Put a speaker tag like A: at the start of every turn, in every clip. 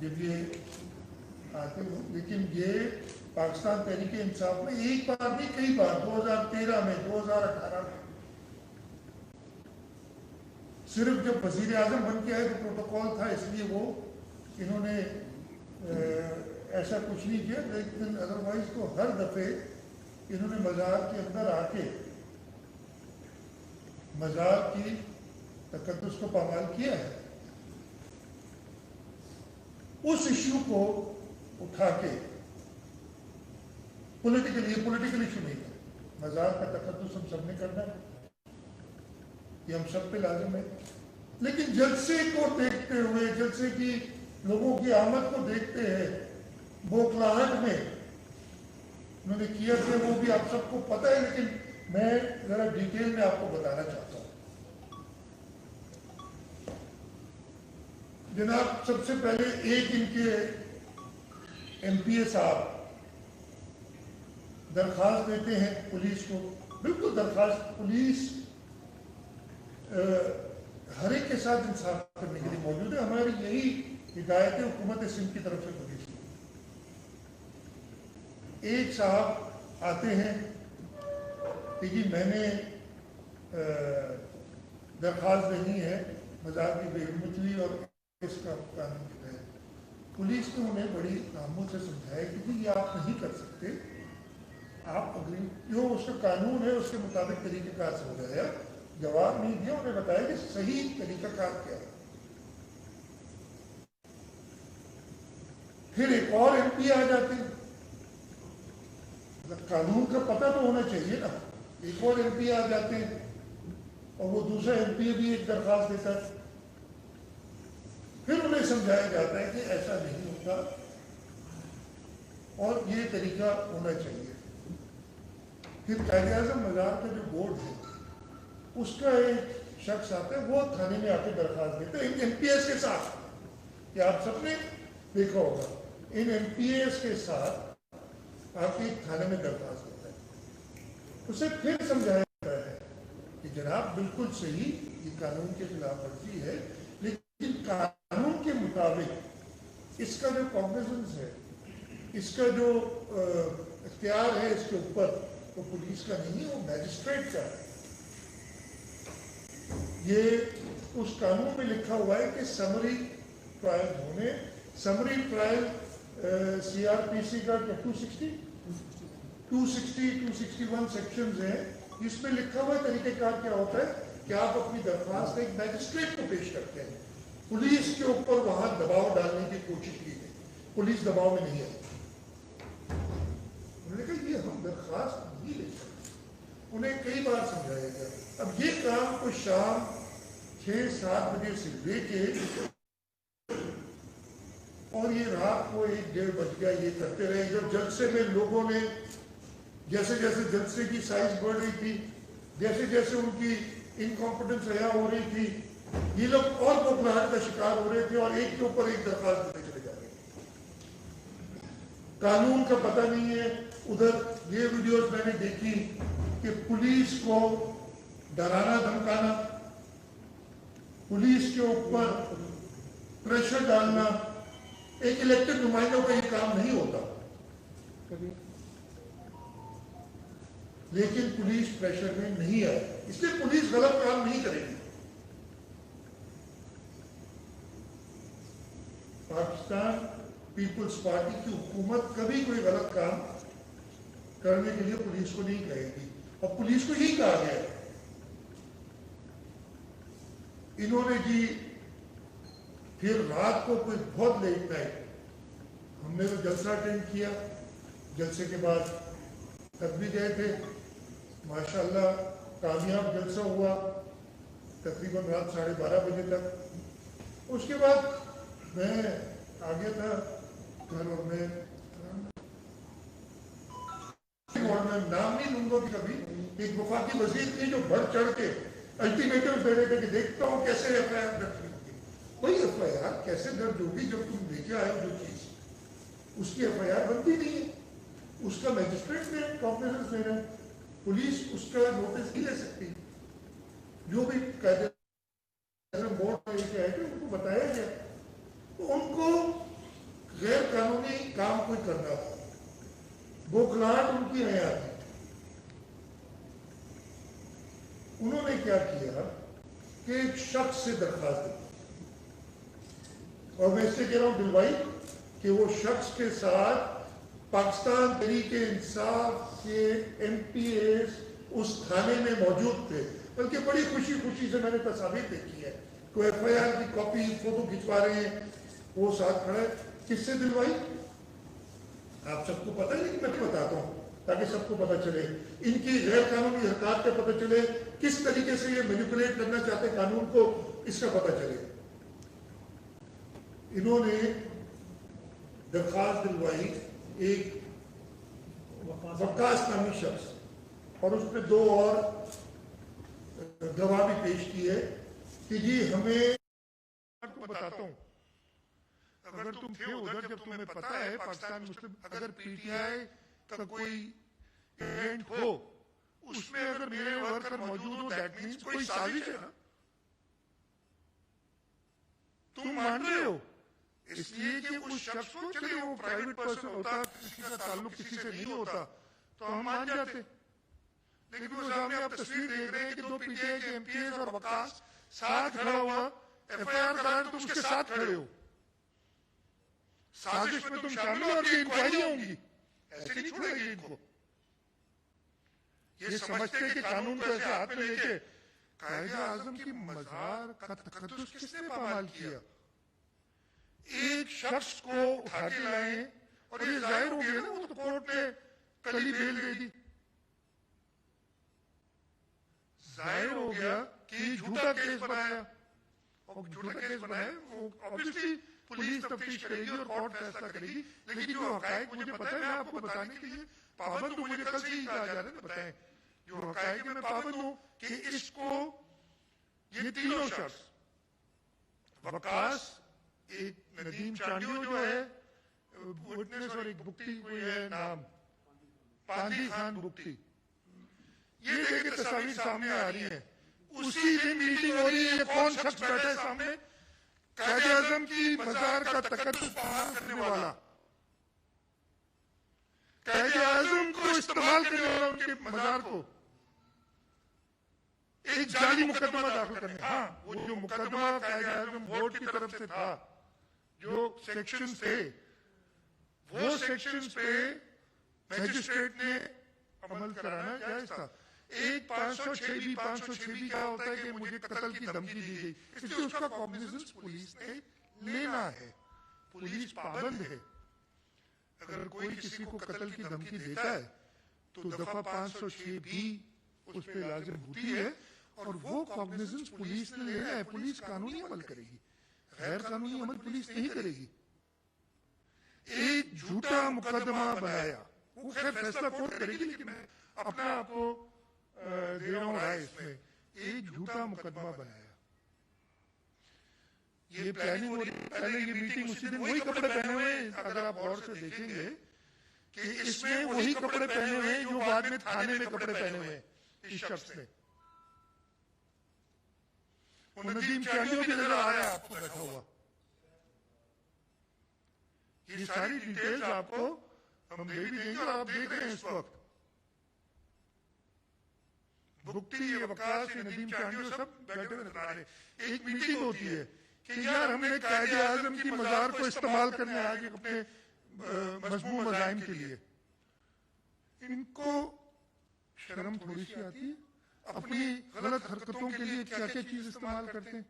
A: جب یہ آتے ہوں، لیکن یہ پاکستان تحریک انصاف میں ایک بار نہیں کئی بار 2013 میں 2018 میں صرف جب وزیر اعظم بن کے آئے تو پروٹوکول تھا، اس لیے وہ انہوں نے ایسا کچھ نہیں کیا، لیکن ادروائز تو ہر دفعے انہوں نے مزار کے اندر آ کے مزار کی تقدس کو پامال کیا ہے۔ اس ایشو کو اٹھا کے پولیٹیکل ایشو نہیں ہے، مزار کا تقدس ہم سب نے کرنا ہے، یہ ہم سب پہ لازم ہے، لیکن جلسے کو دیکھتے ہوئے، جلسے کی لوگوں کی آمد کو دیکھتے ہیں، بوکھلاہٹ میں انہوں نے کیا کہ وہ بھی آپ سب کو پتہ ہے، لیکن میں ذرا ڈیٹیل میں آپ کو بتانا چاہتا ہوں۔ جناب سب سے پہلے ایک ان کے ایم پی اے صاحب درخواست دیتے ہیں پولیس کو، بالکل درخواست، پولیس ہر ایک کے ساتھ انصاف کرنے کے لیے موجود ہے، ہماری یہی ہدایت ہے حکومت سندھ کی طرف سے پولیس کی۔ ایک صاحب آتے ہیں کہ جی میں نے درخواست دینی ہے مزار کی بے حرمتی ہوئی اور اس کا قانون کے تحت۔ پولیس نے انہیں بڑی خاموشی سے سمجھایا کہ جی یہ آپ نہیں کر سکتے، آپ جو اس کا قانون ہے اس کے مطابق طریقہ کار سمجھایا، جواب نہیں دیا، انہیں بتایا کہ صحیح طریقہ کار کیا ہے۔ پھر ایک اور ایم پی آ جاتے ہیں، قانون کا پتہ تو ہونا چاہیے نا، ایک اور ایم پی آ جاتے ہیں اور وہ دوسرا ایم پی بھی ایک درخواست دیتا ہے، پھر انہیں سمجھایا جاتا ہے کہ ایسا نہیں ہوتا اور یہ طریقہ ہونا چاہیے۔ پھر قائد اعظم مزار کا جو بورڈ ہے اس کا ایک شخص آتا ہے، وہ تھانے میں آ کے درخواست دیتا ہے ان ایم پی ایس کے ساتھ، کہ آپ سب نے دیکھا ہوگا ان ایم پی ایس کے ساتھ آ کے تھانے میں درخواست دیتا ہے، اسے پھر سمجھایا جاتا ہے کہ جناب بالکل صحیح، یہ قانون کے خلاف ورزی ہے، لیکن قانون کے مطابق اس کا جو کاگنیزنس ہے، اس کا جو اختیار ہے اس کے اوپر، وہ پولیس کا نہیں ہے، وہ میجسٹریٹ کا ہے۔ یہ اس قانون میں لکھا ہوا ہے کہ سمری ٹرائل ہونے، summary trial C R P C کا 261 سیکشنز ہیں، اس میں لکھا ہوا طریقہ کار کیا ہوتا ہے کہ آپ اپنی درخواست ایک میجسٹریٹ کو پیش کرتے ہیں۔ پولیس کے اوپر وہاں دباؤ ڈالنے کی کوشش کی گئی، پولیس دباؤ میں نہیں آئی، انہوں نے کہا یہ ہم درخواست نہیں لے سکتے، انہیں کئی بار سمجھایا گیا۔ اب یہ کام کو شام 6-7 بجے سے لے کے اور یہ رات کو 1-1:30 بج گیا، یہ کرتے رہے۔ جب جلسے میں لوگوں نے جیسے جیسے جلسے کی سائز بڑھ رہی تھی، جیسے جیسے ان کی انکمپٹنس رہا ہو رہی تھی، یہ لوگ اور بوکھلاہٹ کا شکار ہو رہے تھے اور ایک کے اوپر ایک درخواست دیتے چلے جا رہے تھے۔ قانون کا پتہ نہیں ہے۔ ادھر یہ ویڈیوز میں نے دیکھی کہ پولیس کو ڈرانا دھمکانا، پولیس کے اوپر پریشر ڈالنا، ایک الیکٹڈ نمائندوں کا یہ کام نہیں ہوتا، لیکن پولیس پریشر میں نہیں آئی، اس لیے پولیس غلط کام نہیں کرے گی۔ پاکستان پیپلز پارٹی کی حکومت کبھی کوئی غلط کام کرنے کے لیے پولیس کو نہیں کہے گی، اور پولیس کو یہی کہا گیا ہے۔ انہوں نے جی پھر رات کو کوئی بہت لیٹ نائٹ، ہم نے تو جلسہ اٹینڈ کیا، جلسے کے بعد تب بھی گئے تھے، ماشاءاللہ کامیاب جلسہ ہوا تقریباً رات 12:30 بجے تک۔ اس کے بعد میں آ گیا تھا گھر، اور میں نام نہیں لوں گا کبھی، ایک وفاقی وزیر تھی جو بڑھ چڑھ کے الٹیمیٹم دے رہے تھے کہ دیکھتا ہوں کیسے ایف آئی آر درج ہوگی۔ کوئی ایف آئی آر کیسے درج ہوگی جب تم لے کے آئے ہو جو چیز، اس کی ایف آئی آر بنتی نہیں ہے، اس کا میجسٹریٹ نے کاگنیزنس لے رہا ہے، پولیس اس کا نوٹس نہیں لے سکتی۔ جو بھی قاعدے بورڈ میں یہ کہ ان کو بتایا گیا، تو ان کو قانونی کام کوئی کرنا تھا، بوکھلاہٹ ان کی حیات تھی. انہوں نے کیا کیا کہ ایک شخص سے درخواست دی، اور میں اس سے کہہ رہا ہوں دل بھائی کہ وہ شخص کے ساتھ پاکستان تحریک انصاف کے ایم پی ایز اس تھانے میں موجود تھے، بلکہ بڑی خوشی خوشی سے میں نے تصاویر دیکھی ہے، کوئی ایف آئی آر کی کاپی فوٹو کھنچوا رہے ہیں، وہ ساتھ کھڑا ہے. کس سے دل بھائی؟ آپ سب کو پتہ ہے، لیکن میں بتاتا ہوں تاکہ سب کو پتہ چلے، ان کی غیر قانونی حرکات کا پتہ چلے، کس طریقے سے یہ مینیپولیٹ کرنا چاہتے قانون کو، اس کا پتہ چلے. انہوں نے درخواست دلوائی ایک وقاص نامی شخص، اور اس پہ 2 اور گواہ بھی پیش کی ہے کہ جی ہمیں، آپ کو بتاتا ہوں، اگر تم تھے ادھر جب تمہیں پتہ ہے پاکستان مسلم، اگر پی ٹی آئی کا کوئی ایونٹ ہو اس میں اگر میرے ورکر موجود ہو، دیٹ مینس کوئی سازش ہے نا، تم مان رہے ہو. اس لیے کہ اس شخص کو، چلے وہ پرائیویٹ پرسن ہوتا، کسی کا تعلق کسی سے نہیں ہوتا تو ہم مان جاتے، لیکن وہ سامنے آپ تصویر دیکھ رہے ہیں کہ 2 پی ٹی آئی کے ایم پی ایز اور وقاص ساتھ کھڑا ہوا، ایف آئی آر کرا تم اس کے ساتھ کھڑے ہو، سازش میں تم شامل ہو اور یہ انکوائریاں ہوں گی، ایسے نہیں چھوڑیں گے ان کو. یہ سمجھتے کہ قانون کو ایسے ہاتھ میں لے کے قائد اعظم کی مزار کا تقدس کس نے پامال کیا؟ ایک شخص کو اٹھا کے لائیں، اور یہ ظاہر ہو گیا نا، وہ تو کورٹ نے کل ہی بیل دے دی، ظاہر ہو گیا کہ جھوٹا کیس بنایا، اور جھوٹا کیس بنایا وہ obviously پولیس تفتیش کرے گی اور کورٹ فیصلہ کرے گی، لیکن جو حقائق مجھے پتہ ہے میں آپ کو بتانے کے لیے پابند ہوں، مجھے کل سے ہی کہا جا رہا ہے نا بتائیں، جو حقائق میں پابند ہوں کہ اس کو یہ تینوں شخص، وقاص، ایک ندیم چانڈیو جو ہے وٹنس، اور ایک بگٹی کوئی ہے نام، پاندی خان بگٹی، یہ دیکھیں تصاویر سامنے آ رہی ہیں، اسی دن میٹنگ ہو رہی ہے. یہ کون شخص بیٹھا ہے سامنے؟ قائد اعظم کی مزار کا تقدس پامال کرنے والا، قائد اعظم کو استعمال کرنے والا، ان کے مزار کو ایک جعلی مقدمہ داخل کرنے. ہاں، وہ جو مقدمہ قائد اعظم بورڈ کی طرف سے تھا، جو سیکشنز تھے، وہ سیکشنز پہ میجسٹریٹ نے عمل کرانا جائز تھا. ایک 506 506 کیا ہوتا ہے کہ مجھے قتل کی دھمکی دی گئی، اس لیے اس کا کاگنیزنس پولیس نے لینا ہے. پولیس پابند ہے، اگر کوئی کسی کو قتل کی دھمکی دیتا ہے تو دفعہ 506 بھی اس پہ لازم ہوتی ہے، اور وہ کاگنیزنس پولیس نے لینا ہے. پولیس قانونی عمل کرے گی، غیر قانونی عمل پولیس نہیں کرے گی. ایک جھوٹا مقدمہ بنایا، وہ خیر فیصلہ کورٹ کرے گی، لیکن میں اپنا آپ کو دے رہا ہوں رائے. اس میں ایک جھوٹا مقدمہ بنایا، یہ پلاننگ ہو رہی ہے. پہلے یہ میٹنگ اسی دن، وہی کپڑے پہنے ہوئے ہیں، اگر آپ غور سے دیکھیں گے کہ اس میں وہی کپڑے پہنے ہوئے ہیں جو بعد میں تھانے میں کپڑے پہنے ہوئے ہیں اس شخص نے. وہ ندیم چانڈیو بھی نظر آ رہا ہے آپ کو بیٹھا ہوا. یہ ساری ڈیٹیلز آپ کو ہم دے بھی دیں گے، اور آپ دیکھ رہے ہیں اس وقت بگٹی، یہ وقاص، یہ ندیم چانڈیو سب بیٹھے ہوئے نظر آ رہے ہیں. ایک میٹنگ ہوتی ہے کہ یار ہم نے قائد اعظم کی مزار کو استعمال کرنے آگے اپنے مذموم مزاحم کے لیے. ان کو شرم تھوڑی سی آتی ہے؟ اپنی غلط حرکتوں کے لیے کیا کیا چیز استعمال کرتے ہیں،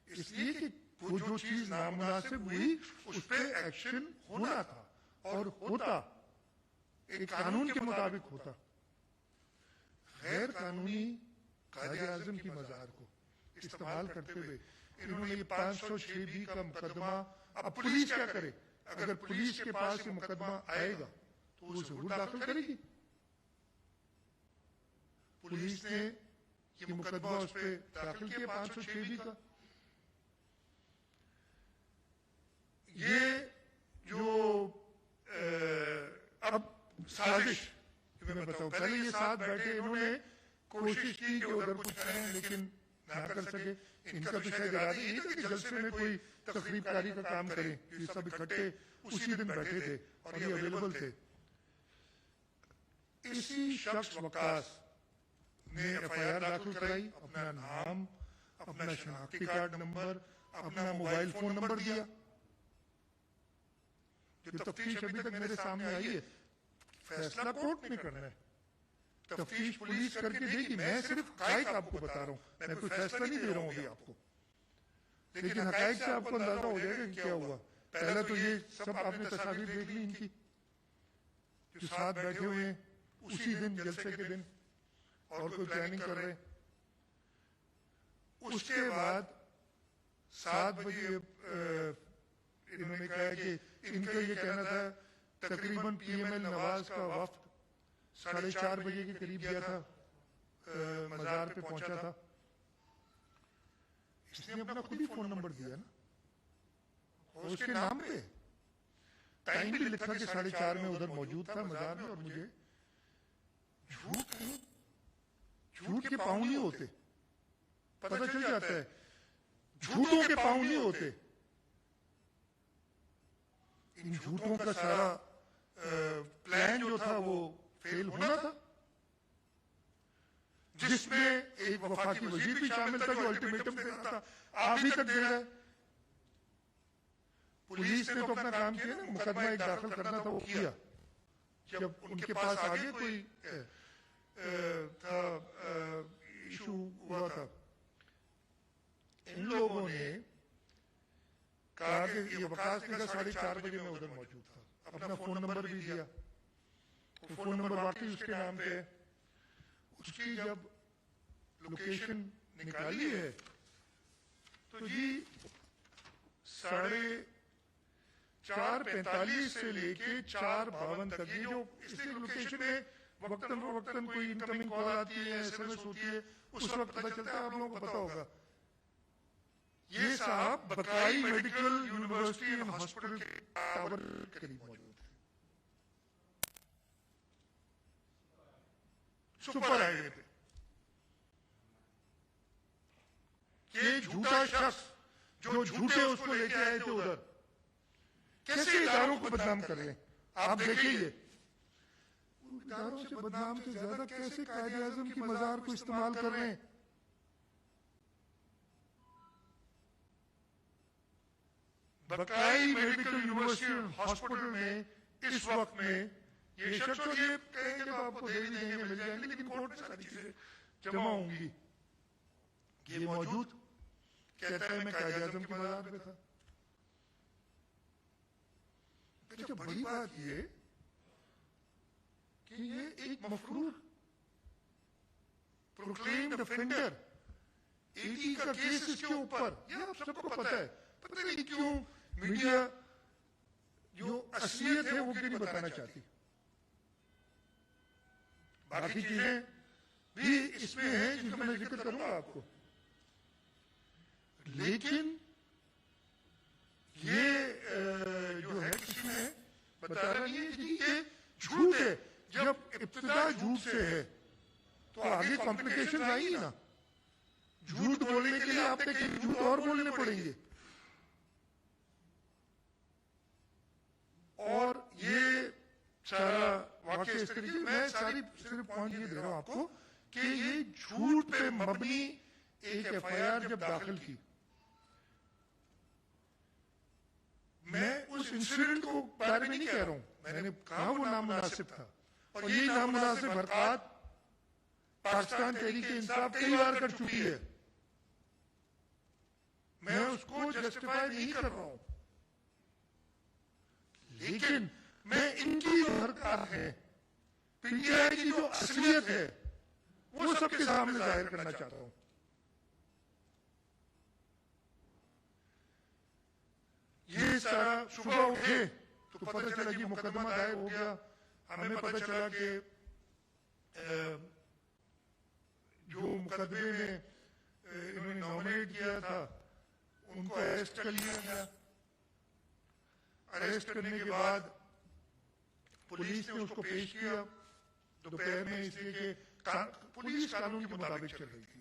A: اس لیے کہ وہ جو چیز نامناسب ہوئی اس پہ ایکشن ہونا تھا، اور ہوتا، ایک قانون کے مطابق ہوتا. غیر قانونی قائد اعظم کی مزار کو استعمال کرتے ہوئے انہوں نے یہ 506 کا مقدمہ. اب پولیس کیا کرے؟ اگر پولیس کے پاس یہ مقدمہ آئے گا تو وہ ضرور داخل کرے گی. پولیس نے یہ مقدمہ اس پہ داخل کیا 506 کا. یہ جو اب سازش میں بتاؤں، پہلے یہ ساتھ بیٹھے، انہوں نے کوشش کی کہ ادھر کچھ کریں، لیکن نہ کر سکے. ان کا تو شاید ارادہ یہ تھا کہ جلسے میں کوئی تقریب کاری کا کام کریں. یہ سب اکٹھے اسی دن بیٹھے تھے اور یہ اویلیبل تھے. اسی شخص وقاص نے ایف آئی آر داخل کرائی, اپنا نام, اپنا شناختی کارڈ نمبر, اپنا موبائل فون نمبر دیا. جو تفتیش ابھی تک میرے سامنے آئی ہے, فیصلہ کورٹ میں کرنا ہے, تفتیش پولیس کر کے دے گی. میں صرف حقائق آپ کو بتا رہا ہوں, میں کوئی فیصلہ نہیں دے رہا ہوں ابھی آپ کو, لیکن حقائق سے آپ کو اندازہ ہو جائے گا کہ کیا ہوا. پہلا تو یہ سب آپ نے تصاویر دیکھ لی ان کی, جو ساتھ بیٹھے ہوئے ہیں اسی دن جلسے کے دن اور کوئی پلاننگ کر رہے ہیں. اس کے بعد 7 بجے انہوں نے کہا کہ ان کا یہ کہنا تھا تقریباً پی ایم ایل نواز کا وفد 4:30 بجے کے قریب گیا تھا, مزار پہ پہنچا تھا. اس نے اپنا خود ہی فون نمبر دیا نا, اور اس کے نام پہ ٹائم بھی لکھا کہ 4:30 میں ادھر موجود تھا مزار میں. اور مجھے جھوٹ کے پاؤں نہیں ہوتے, پتہ چل جاتا ہے جھوٹوں کے پاؤں نہیں ہوتے. ان جھوٹوں کا سارا پلان جو تھا وہ فیل ہونا تھا, جس میں ایک وفاقی وزیر بھی شامل تھا جو الٹیمیٹم دے رہا تھا, آپ ہی تک دے رہا ہے. پولیس نے تو اپنا کام کیا نا, مقدمہ ایک داخل کرنا تھا وہ کیا. جب ان کے پاس آگے کوئی تھا ایشو ہوا تھا, ان لوگوں نے کہا کہ یہ وقاص نے کہا 4:30 بجے میں ادھر موجود تھا, اپنا فون نمبر بھی دیا. وہ فون نمبر واقعی اس کے نام پہ ہے. اس کی جب لوکیشن نکالی ہے تو جی 4:45 سے لے کے 4:52 تک, یہ جو اس لوکیشن میں وقتاً فوقتاً کوئی انکمنگ کال آتی ہے, ایس ایم ایس ہوتی ہے, اس وقت پتہ چلتا ہے. آپ لوگوں کو پتا ہوگا یہ صاحب بقائی میڈیکل یونیورسٹی اینڈ ہاسپٹل کے ٹاور کے قریب موجود ہے, سپر ہائی وے پہ. یہ جھوٹا شخص جو جھوٹے اس کو لے کے آئے تھے ادھر, کیسے اداروں کو بدنام کر رہے ہیں آپ دیکھیں. یہ اداروں سے بدنام سے زیادہ کیسے قائد اعظم کی مزار کو استعمال کر رہے ہیں. بقائی میڈیکل یونیورسٹی ہاسپٹل میں اس وقت میں یہ شخص یہ کہیں گے تو آپ کو دے بھی دیں گے, مل جائیں گے, لیکن کورٹ میں ساری چیزیں جمع ہوں گی. یہ موجود کہتا ہے میں قائد اعظم کی مزار پہ تھا. اچھا بڑی بات یہ کہ یہ ایک مفرور پروکلیمڈ افینڈر, ایٹی کا کیس اس کے اوپر, یہ آپ سب کو پتا ہے. پتہ نہیں کیوں میڈیا جو اصلیت ہے وہ کیوں نہیں بتانا چاہتی. باقی چیزیں بھی اس میں ہیں جن کا میں ذکر کروں گا آپ کو, لیکن یہ جو ہے کسی میں بتا رہا نہیں ہے کہ یہ جھوٹ ہے. جب ابتدا جھوٹ سے ہے تو آگے کمپلیکیشن آئی نا. جھوٹ بولنے کے لیے آپ نے کئی جھوٹ اور بولنے پڑیں گے. اور یہ سارا واقعہ اس طریقے, میں ساری صرف پوائنٹ یہ دے رہا ہوں آپ کو کہ یہ جھوٹ پہ مبنی ایک ایف آئی آر جب داخل کی, میں اس انسیڈنٹ کو بارے میں نہیں کہہ رہا ہوں, میں نے کہا وہ نامناسب تھا, اور یہ نامناسب حرکات پاکستان تحریک انصاف کئی بار کر چکی ہے. میں اس کو جسٹیفائی نہیں کر رہا ہوں, لیکن میں ان کی جو حرکات ہے, پی ٹی آئی کی جو اصلیت ہے وہ سب کے سامنے ظاہر کرنا چاہتا ہوں. یہ سارا صبح اٹھے تو پتہ چلا کہ مقدمہ دائر ہو گیا. ہمیں پتہ چلا کہ جو مقدمے میں انہوں نے نامنیٹ کیا تھا ان کو اریسٹ کر لیا گیا. اریسٹ کرنے کے بعد پولیس نے اس کو پیش کیا دوپہر میں, اس لیے کہ پولیس قانون کے مطابق چل رہی تھی.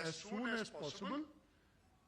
A: as soon as possible,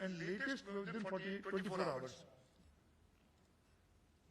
A: and latest within 24 hours.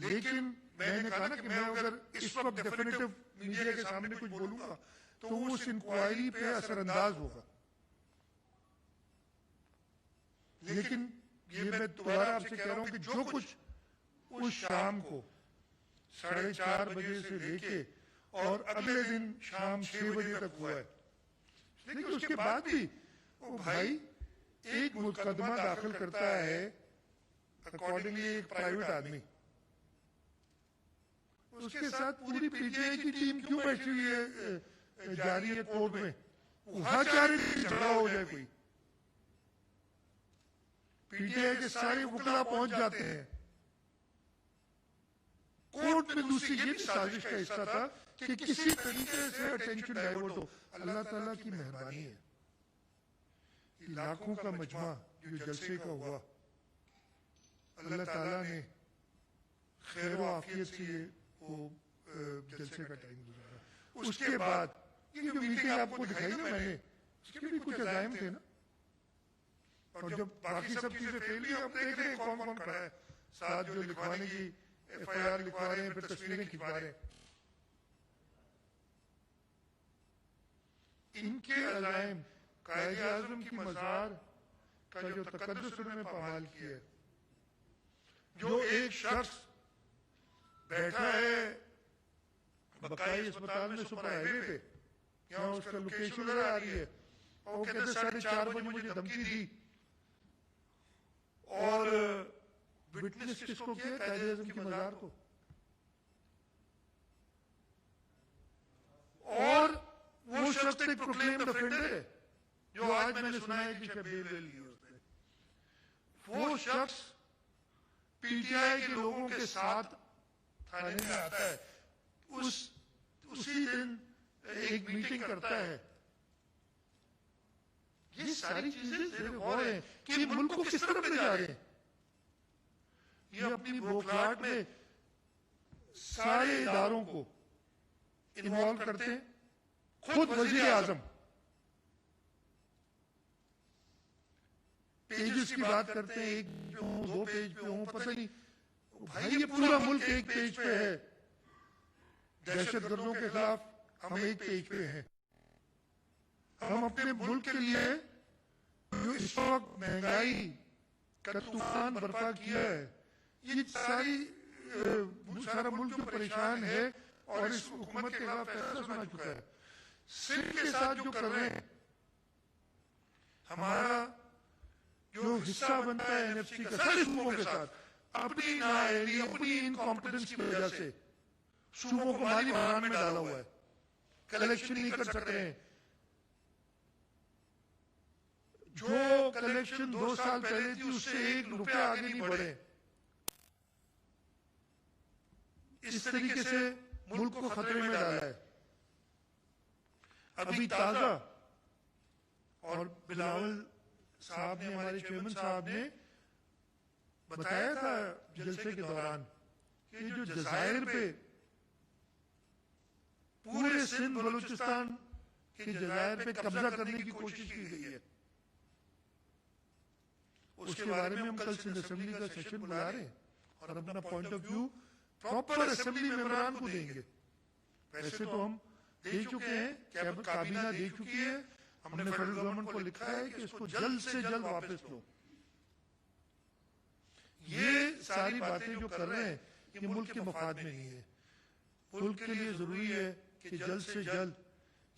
A: لیکن میں نے کہا نا کہ میں اگر اس وقت ڈیفینیٹو میڈیا کے سامنے کچھ بولوں گا تو وہ اس انکوائری پہ اثر انداز ہوگا. لیکن یہ میں دوبارہ آپ سے کہہ رہا ہوں کہ جو کچھ اس شام کو 4:30 بجے سے لے کے اور اگلے دن شام 6 بجے تک ہوا ہے، لیکن اس کے بعد بھی وہ بھائی ایک مقدمہ داخل کرتا ہے اکارڈنگلی ایک پرائیویٹ آدمی، اس کے ساتھ پوری پی ٹی آئی کی ٹیم کیوں بیٹھی ہوئی ہے جاری ہے کورٹ میں؟ وہاں چاہ رہی تھی جھگڑا ہو جائے کوئی. پی ٹی آئی کے سارے وکلا پہنچ جاتے ہیں کورٹ میں. دوسری یہ بھی سازش کا حصہ تھا کہ کسی طریقے سے اٹینشن ڈائیورٹ ہو. اللہ تعالیٰ کی مہربانی ہے، لاکھوں کا مجمع جو جلسے کا ہوا، اللہ تعالیٰ نے خیر و عافیت سے وہ جلسے کا ٹائم گزارا. اس کے بعد یہ جو میٹنگ آپ کو دکھائی نا میں نے، اس کے بھی کچھ عزائم تھے نا، اور جب باقی سب چیزیں فیل ہوئی آپ دیکھ رہے ہیں کون کون کھڑا ہے ساتھ جو لکھوانے کی ایف آئی آر لکھوا رہے ہیں، پھر تصویریں کھنچوا رہے ہیں. ان کے عزائم قائد اعظم کی مزار کا جو تقدس انہوں نے پامال کیا ہے، جو ایک شخص بیٹھا ہے بقائی اسپتال میں سپر ہائی وے پہ، یہاں اس کا لوکیشن نظر آ رہی ہے، اور وہ کہتے 4:30 بجے مجھے دھمکی دی، اور وٹنس کس کو کیا؟ قائد اعظم کی مزار کو. اور وہ شخص ایک پروکلیمڈ افینڈر ہے، جو آج میں نے سنا ہے کہ شبیر لے لی ہے اس نے. وہ شخص پی ٹی آئی کے لوگوں کے ساتھ تھانے میں آتا ہے، اسی دن ایک میٹنگ کرتا ہے. یہ ساری چیزیں زیر غور ہیں کہ ملک کو کس طرف لے جا رہے ہیں. یہ اپنی بوکھلاہٹ میں سارے اداروں کو انوالو کرتے ہیں. خود وزیر اعظم پیجز کی بات کرتے ہیں، 1 پہ ہوں 2 پیج پہ ہوں، پتہ نہیں. بھائی یہ پورا ملک ایک پیج پہ ہے، دہشت گردوں کے خلاف ہم ایک پیج پہ ہیں. ہم اپنے ملک کے لیے جو اس وقت مہنگائی کا طوفان برپا کیا ہے، یہ سارا ملک جو پریشان ہے اور اس حکومت کے خلاف فیصلہ سنا چکا ہے. سندھ کے ساتھ جو کر رہے ہیں، ہمارا جو حصہ بنتا ہے این ایف سی کا سارے صوبوں کے ساتھ، اپنی نااہلی اپنی انکمپٹنس کی وجہ سے صوبوں کو مالی بحران میں ڈالا ہوا ہے. کلیکشن نہیں کر سک رہے ہیں. جو کلیکشن 2 سال پہلے تھی اس سے 1 روپیہ آگے نہیں بڑھے. اس طریقے سے ملک کو خطرے میں ڈالا ہے. ابھی تازہ، اور بلاول صاحب نے، ہمارے چیئرمین صاحب نے بتایا تھا جلسے کے دوران کہ جو جزائر پہ پورے سندھ بلوچستان کے جزائر پہ قبضہ کرنے کی کوشش کی گئی ہے، اس کے بارے میں ہم کل سندھ اسمبلی کا سیشن بلا رہے ہیں اور اپنا point of view proper assembly ممبران کو دیں گے. ویسے تو ہم دے چکے ہیں، کابینہ دے چکی ہے، ہم نے فیڈرل گورنمنٹ کو لکھا ہے کہ اس کو جلد سے جلد واپس لو. یہ ساری باتیں جو کر رہے ہیں یہ ملک کے مفاد میں نہیں ہے. ملک کے لیے ضروری ہے کہ جلد سے جلد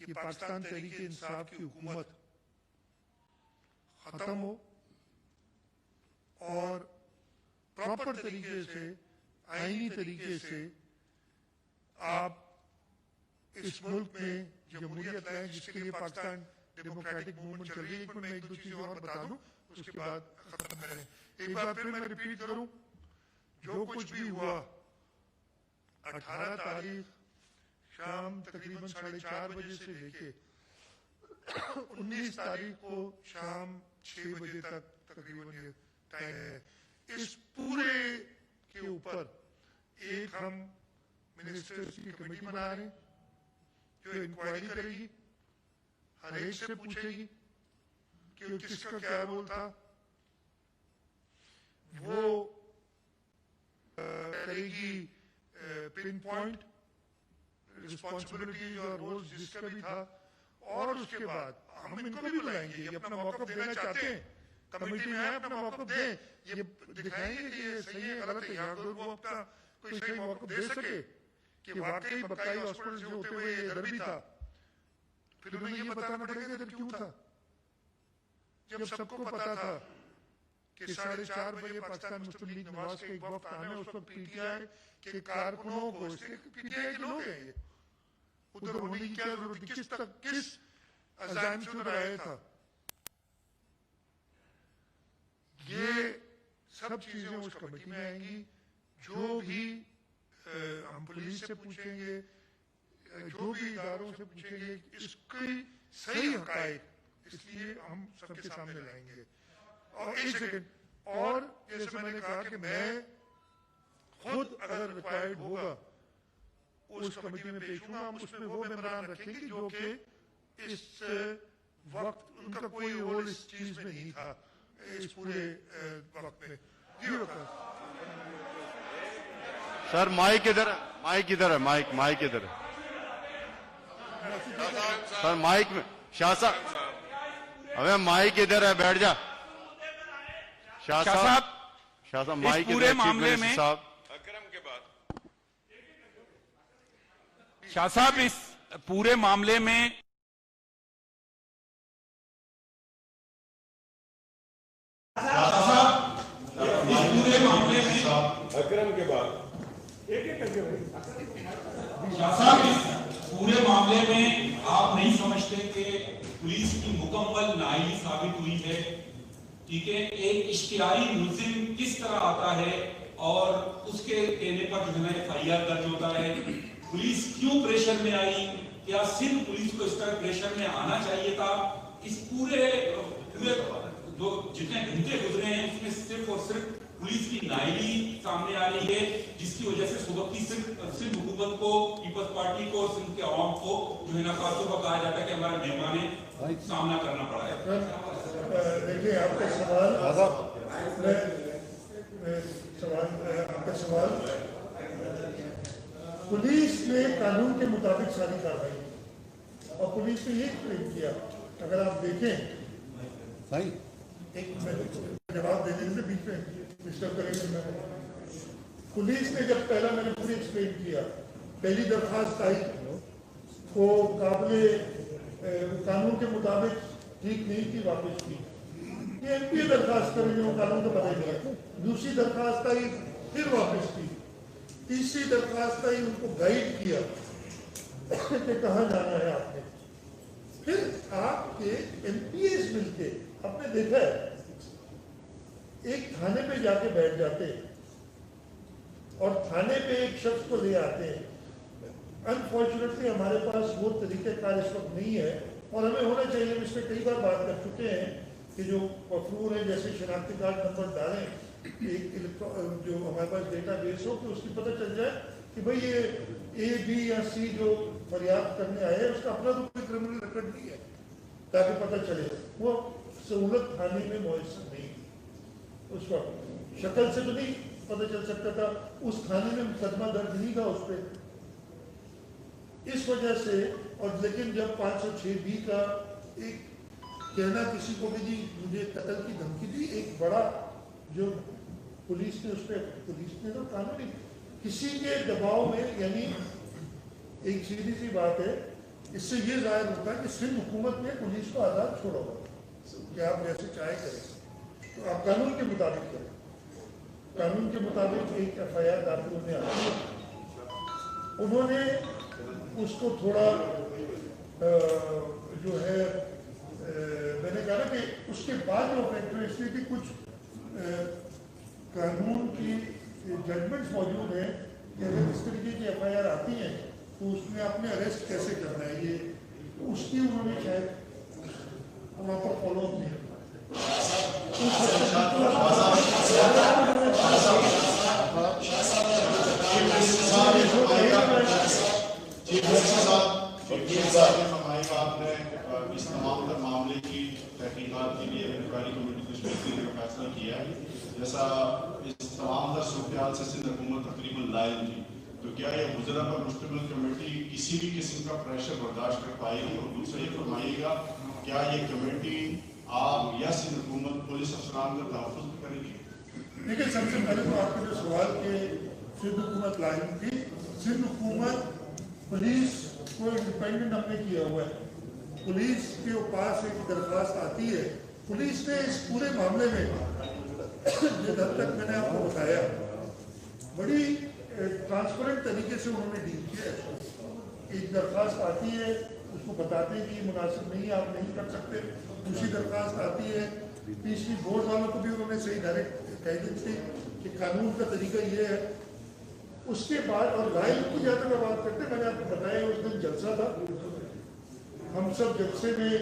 A: یہ پاکستان تحریک انصاف کی حکومت ختم ہو اور پراپر طریقے سے، آئینی طریقے سے آپ اس ملک میں جمہوریت لائیں، جس کے لیے پاکستان ڈیموکریٹک موومنٹ چل رہی ہے. ایک منٹ میں 1-2 چیزیں اور بتا دوں، اس کے بعد ختم کریں. ایک بار پھر میں ریپیٹ کروں، جو کچھ بھی ہوا 18 تاریخ شام تقریباً 4:30 بجے سے لے کے 19 تاریخ کو شام 6 بجے تک تقریباً یہ ٹائم ہے. اس پورے کے اوپر ایک ہم منسٹرز کی کمیٹی بنا رہے ہیں جو انکوائری کرے گی، ہر ایک سے پوچھے گی کہ کس کا کیا رول تھا. وہ کرے گی پن پوائنٹ رسپانسبلٹیز اور رولز جس کا بھی تھا، اور اس کے بعد ہم ان کو بھی بلائیں گے، یہ اپنا موقف دینا چاہتے ہیں، کمیٹی میں ہے اپنا موقف دیں، یہ دکھائیں گے کہ یہ صحیح ہے غلط ہے، یہاں وہ اپنا کوئی صحیح موقف دے سکے کہ واقعی بقائی ہاسپٹل سے ہوتے ہوئے یہ ادھر بھی تھا، پھر انہیں یہ بتانا پڑے گا ادھر کیوں تھا، جب سب کو پتا تھا کہ 4:30 بجے پاکستان مسلم لیگ نواز کا ایک وفد آنا ہے، اس وقت پی ٹی آئی کے کارکنوں کو، اس لیے پی ٹی آئی کے لوگ ہیں یہ، ادھر ہونے کی کیا ضرورت تھی، کس عزائم سے ادھر آیا تھا، یہ سب چیزیں اس کمیٹی میں آئیں گی، جو بھی ہم پولیس سے پوچھیں گے، جو بھی اداروں سے پوچھیں گے، اس کی صحیح حقائق اس لیے ہم سب کے سامنے لائیں گے۔ اور ایک سیکنڈ، اور جیسے میں نے کہا کہ میں خود اگر ریکوائرڈ ہوگا اس کمیٹی میں پیش ہوں گا، ہم اس میں وہ ممبران رکھیں گے جو کہ اس وقت ان کا کوئی رول اس چیز میں نہیں تھا اس پورے وقت میں۔ جی وقت
B: سر مائک ادھر ہے، مائک ادھر ہے، مائک ادھر ہے سر، مائک میں شاہ صاحب، ابے مائک ادھر ہے، بیٹھ جا شاہ صاحب مائک
C: پورے معاملے میں
B: اکرم کے بعد
C: شاہ صاحب اس پورے معاملے میں
B: اکرم کے بعد
D: شاہ صاحب اس پورے معاملے میں آپ نہیں سمجھتے کہ پولیس کی مکمل نااہلی ثابت ہوئی ہے؟ ٹھیک ہے، ایک اشتہاری ملزم کس طرح آتا ہے اور اس کے کہنے پر جو ہے ایف آئی آر درج ہوتا ہے، پولیس کیوں پریشر میں آئی، کیا صرف پولیس کو اس طرح پریشر میں آنا چاہیے تھا؟ اس پورے جتنے گھنٹے گزرے ہیں اس میں صرف اور صرف پولیس کی نااہلی سامنے آ رہی ہے، جس کی وجہ سے صبح کی صرف حکومت کو، پیپلز پارٹی کو اور سندھ کے عوام کو جو ہے نا خاص طور پر کہا جاتا ہے کہ ہمارے مہمانیں سامنا کرنا پڑا ہے۔
A: دیکھیے آپ کا سوال پولیس نے قانون کے مطابق ساری کارروائی کی اور پولیس نے یہ ایکسپلین کیا، اگر آپ دیکھیں ایک جواب دینے سے بیچ میں مسٹر کریکشن میں پولیس نے جب پہلا میں نے پوری ایکسپلین کیا، پہلی درخواست آئی کو قابل قانون کے مطابق ٹھیک نہیں تھی، واپس کی، یہ ایم پی درخواست کریں گے وہ قانون کا پتہ نہیں، دوسری درخواست آئی پھر واپس کی، تیسری درخواست آئی ان کو گائیڈ کیا کہ کہاں جانا ہے آپ نے، پھر آپ کے ایم پی ایس مل کے آپ نے دیکھا ہے ایک تھانے پہ جا کے بیٹھ جاتے ہیں اور تھانے پہ ایک شخص کو لے آتے ہیں۔ انفارچونیٹلی ہمارے پاس وہ طریقہ کار اس وقت نہیں ہے اور ہمیں ہونا چاہیے، ہم اس پہ کئی بار بات کر چکے ہیں کہ جو مفرور ہیں جیسے شناختی کارڈ نمبر ڈالیں، ایک جو ہمارے پاس ڈیٹا بیس ہو کہ اس کی پتہ چل جائے کہ بھئی یہ اے بی یا سی جو فریاد کرنے آئے ہیں اس کا اپنا تو کوئی کرمنل ریکارڈ نہیں ہے، تاکہ پتہ چلے۔ وہ سہولت تھانے میں میسر نہیں تھی اس وقت، شکل سے تو نہیں پتہ چل سکتا تھا، اس تھانے میں مقدمہ درج نہیں تھا اس پہ، اس وجہ سے۔ اور لیکن جب 506B کا ایک کہنا کسی کو بھی دی مجھے قتل کی دھمکی دی، ایک بڑا جو پولیس نے اس پہ، پولیس نے تو قانونی کسی کے دباؤ میں، یعنی ایک سیدھی سی بات ہے، اس سے یہ ظاہر ہوتا ہے کہ سندھ حکومت نے پولیس کو آزاد چھوڑا ہوا کہ آپ جیسے چاہے کریں، تو آپ قانون کے مطابق کریں، قانون کے مطابق ایک ایف آئی آر داخل ہونے آتی ہے، انہوں نے اس کو تھوڑا جو ہے میں نے کہا کہ اس کے بعد جو فیکٹر اس لیے کہ کچھ قانون کی ججمنٹس موجود ہیں کہ اگر اس طریقے کی ایف آئی آر آتی ہیں تو اس میں آپ نے اریسٹ کیسے کرنا ہے، یہ اس کی انہوں نے شاید وہاں پر فالو اپ نہیں
E: آپ نے اس تمام تر معاملے کی تحقیقات کے لیے انکوائری کمیٹی تشکیل کرنے کا فیصلہ کیا ہے. جیسا اس تمام تر صورتحال سے سندھ حکومت تقریباً لائن تھی, تو کیا یہ مجرم پر مشتمل کمیٹی کسی بھی قسم کا پریشر برداشت کر پائے گی؟ اور دوسرا یہ فرمائیے گا کیا یہ کمیٹی آپ یا سندھ حکومت پولیس افسران کا تحفظ کرے گی؟
A: دیکھیں, سب سے پہلے تو آپ کے جو سوال کہ سندھ حکومت لائن تھی, سندھ حکومت پولیس کو انڈیپینڈنٹ ہم نے کیا ہوا ہے. پولیس کے پاس ایک درخواست آتی ہے, پولیس نے اس پورے معاملے میں جب تک میں نے آپ کو بتایا بڑی ٹرانسپیرنٹ طریقے سے انہوں نے ڈیل کیا ہے. ایک درخواست آتی ہے, اس کو بتاتے ہیں کہ یہ مناسب نہیں ہے, آپ نہیں کر سکتے. دوسری درخواست آتی ہے, تیسری بورڈ والوں کو بھی انہوں نے صحیح ڈائریکٹ کہہ دی تھی کہ قانون کا طریقہ یہ ہے. اس کے بعد اور رائے کی جہاں تک بات کرتے, میں نے آپ کو بتایا اس دن جلسہ تھا, ہم سب جلسے میں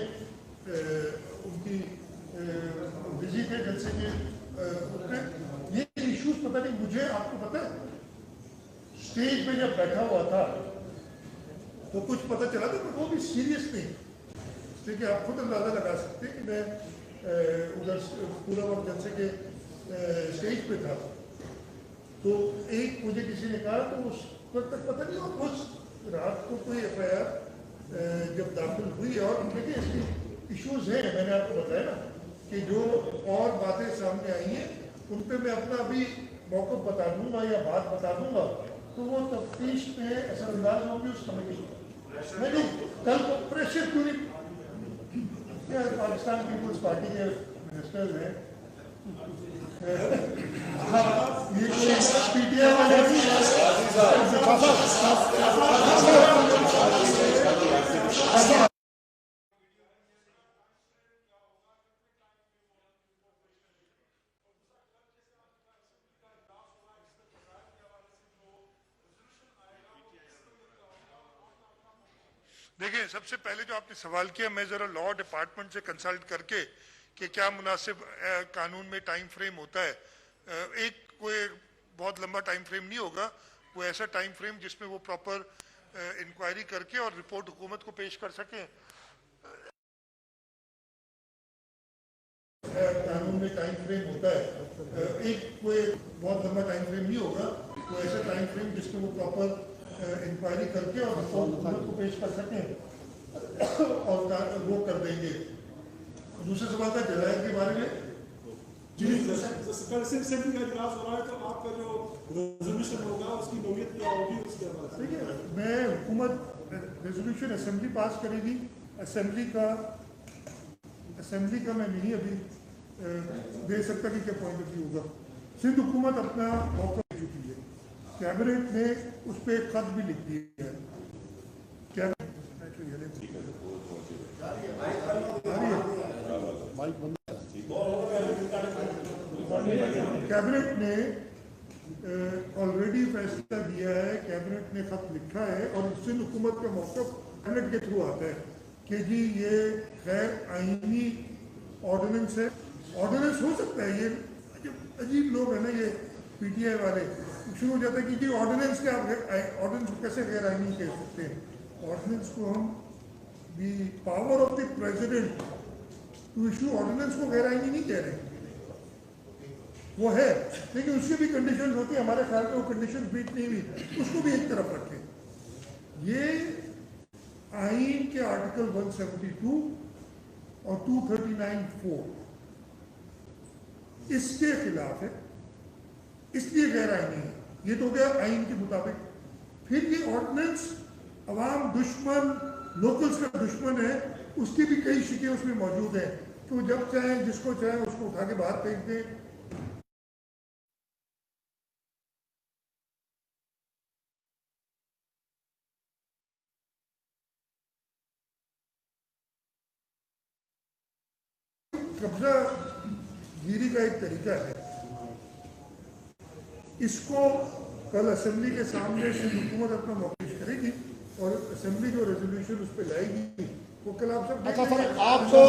A: ان کی بزی تھے جلسے کے یہ ایشوز پتہ نہیں مجھے, آپ کو پتہ ہے اسٹیج پہ جب بیٹھا ہوا تھا تو کچھ پتہ چلا تھا, پر وہ بھی سیریس نہیں. ٹھیک ہے, آپ خود اندازہ لگا سکتے ہیں کہ میں ادھر پورا وقت جلسے کے اسٹیج پہ تھا. تو ایک مجھے کسی نے کہا تو اس وقت تک پتہ نہیں, اور اس رات کو کوئی ایف آئی آر جب داخل ہوئی, اور دیکھیں اس کی ایشوز ہیں, میں نے آپ کو بتایا نا کہ جو اور باتیں سامنے آئی ہیں ان پہ میں اپنا ابھی موقف بتا دوں گا یا بات بتا دوں گا, تو وہ تفتیش میں اثر انداز ہوں گی اس کمیٹی. میں نے کل کو پریشر کیوں نہیں, پاکستان پیپلز پارٹی کے منسٹرز ہیں, یہ کوئی پی ٹی آئی والے دیکھیں. سب سے پہلے جو آپ نے سوال کیا, میں ذرا لاء ڈپارٹمنٹ سے کنسلٹ کر کے کہ کیا مناسب قانون میں ٹائم فریم ہوتا ہے. ایک کوئی بہت لمبا ٹائم فریم نہیں ہوگا, کوئی ایسا ٹائم فریم جس میں وہ پراپر انکوائری کر کے اور رپورٹ حکومت کو پیش کر سکیں. قانون میں ٹائم فریم ہوتا ہے, ایک کوئی بہت لمبا ٹائم فریم نہیں ہوگا, کوئی ایسا ٹائم فریم جس میں وہ پراپر انکوائری کر کے اور رپورٹ حکومت کو پیش کر سکیں اور وہ کر دیں گے. دوسرے سوال تھا جلائد کے بارے میں. جی
F: اسمبلی کا اجلاس ہو رہا ہے, تو آپ کا جو ریزولوشن ہوگا اس کی نوعیت کیا ہوگی, اس کے بعد
A: ٹھیک ہے, میں حکومت ریزولوشن اسمبلی پاس کرے گی. اسمبلی کا میں نہیں ابھی دے سکتا کہ کیا پوائنٹ آف ویو ہوگا. سندھ حکومت اپنا موقع دے چکی ہے, کیبنٹ نے اس پہ ایک خط بھی لکھ دیا ہے. کیبنٹ نے آلریڈی فیصلہ دیا ہے, کیبنٹ نے خط لکھا ہے, اور سندھ حکومت کا موقف کیبنٹ کے تھرو آتا ہے کہ جی یہ غیر آئینی آرڈیننس ہے. آرڈیننس ہو سکتا ہے, یہ عجیب لوگ ہیں نا یہ پی ٹی آئی والے, شروع ہو جاتا ہے کہ جی آرڈیننس کیا, آرڈیننس کو کیسے غیر آئینی کہہ سکتے ہیں. آرڈیننس کو ہم the power of the president to issue ordinance کو غیر آئینی نہیں کہہ رہے, وہ ہے, لیکن اس کی بھی کنڈیشنز ہوتی ہیں. ہمارے خیال میں وہ کنڈیشنز بیٹ نہیں ہوئی, اس کو بھی ایک طرف رکھیں. یہ آئین کے آرٹیکل 172 اور 239(4) اس کے خلاف ہے, اس لیے غیر آئینی ہے. یہ تو ہو گیا آئین کے مطابق. پھر یہ آرڈیننس عوام دشمن, لوکلز کا دشمن ہے, اس کی بھی کئی شکیں اس میں موجود ہیں کہ وہ جب چاہیں جس کو چاہیں اس کو اٹھا کے باہر پھینک دیں. قبضہ گیری کا ایک طریقہ ہے, اس کو کل اسمبلی کے سامنے سے حکومت اپنا موقف کرے گی, اور اسمبلی جو ریزولوشن اس پہ لائے گی وہ کل آپ سب.
G: اچھا سر, آپ کو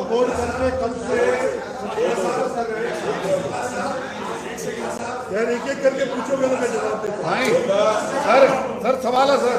G: کوٹ کر کے کل سے
A: یار ایک ایک کر کے پوچھو گے تو میں جواب دے دوں.
G: سر سوال ہے سر.